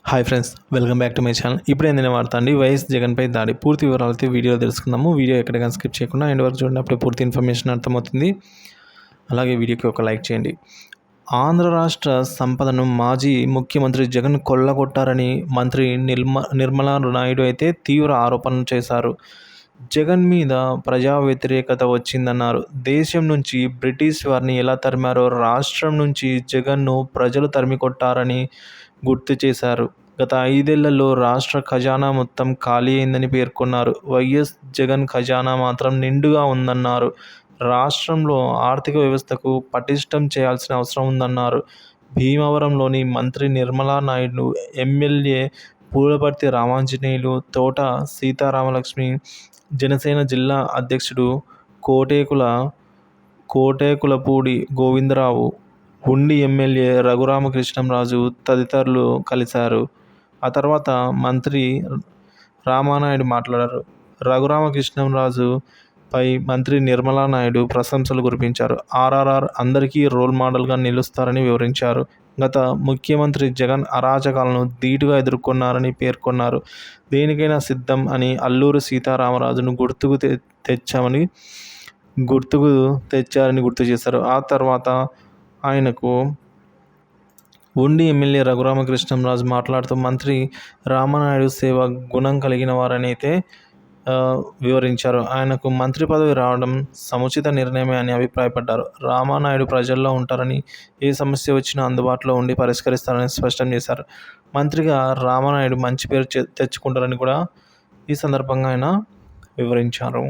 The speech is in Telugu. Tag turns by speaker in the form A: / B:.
A: Hi friends, welcome back to my channel. ఇప్పుడు ఏంటనే వార్త అండి, వైఎస్ జగన్పై దాడి. పూర్తి వివరాలతో వీడియో తెలుసుకుందాము. వీడియో ఎక్కడికైనా స్కిప్ చేయకుండా ఎండ్ వరకు చూడండి, అప్పుడే పూర్తి ఇన్ఫర్మేషన్ అర్థమవుతుంది. అలాగే వీడియోకి ఒక లైక్ చేయండి. ఆంధ్ర రాష్ట్ర సంపదను మాజీ ముఖ్యమంత్రి జగన్ కొల్లగొట్టారని మంత్రి నిర్మలా నాయుడు అయితే తీవ్ర ఆరోపణలు చేశారు. జగన్ మీద ప్రజా వ్యతిరేకత వచ్చిందన్నారు. దేశం నుంచి బ్రిటిష్ వారిని ఎలా తరిమారో రాష్ట్రం నుంచి జగన్ను ప్రజలు తరిమికొట్టారని గుర్తు చేశారు. గత 5 ఏళ్లలో రాష్ట్ర ఖజానా మొత్తం ఖాళీ అయిందని పేర్కొన్నారు. వైఎస్ జగన్ ఖజానా మాత్రం నిండుగా ఉందన్నారు. రాష్ట్రంలో ఆర్థిక వ్యవస్థకు పటిష్టం చేయాల్సిన అవసరం ఉందన్నారు. భీమవరంలోని మంత్రి నిర్మలా నాయుడు, ఎమ్మెల్యే పూలపర్తి రామాంజనేయులు, తోట సీతారామలక్ష్మి, జనసేన జిల్లా అధ్యక్షుడు కోటేకులపూడి గోవిందరావు, ఉండి ఎమ్మెల్యే రఘురామకృష్ణంరాజు తదితరులు కలిశారు. ఆ తర్వాత మంత్రి రామానాయుడు మాట్లాడారు. రఘురామకృష్ణంరాజు పై మంత్రి నిర్మలా నాయుడు ప్రశంసలు కురిపించారు. ఆర్ఆర్ఆర్ అందరికీ రోల్ మోడల్గా నిలుస్తారని వివరించారు. గత ముఖ్యమంత్రి జగన్ అరాచకాలను ధీటుగా ఎదుర్కొన్నారని పేర్కొన్నారు. దేనికైనా సిద్ధం అని అల్లూరి సీతారామరాజును గుర్తుకు తెచ్చారని గుర్తు చేశారు. ఆ తర్వాత ఆయనకు ఉండి ఎమ్మెల్యే రఘురామకృష్ణంరాజు మాట్లాడుతూ మంత్రి రామానాయుడు సేవ గుణం కలిగిన వారని అయితే వివరించారు. ఆయనకు మంత్రి పదవి రావడం సముచిత నిర్ణయమే అని అభిప్రాయపడ్డారు. రామానాయుడు ప్రజల్లో ఉంటారని, ఏ సమస్య వచ్చినా అందుబాటులో ఉండి పరిష్కరిస్తారని స్పష్టం చేశారు. మంత్రిగా రామానాయుడు మంచి పేరు తెచ్చుకుంటారని కూడా ఈ సందర్భంగా ఆయన వివరించారు.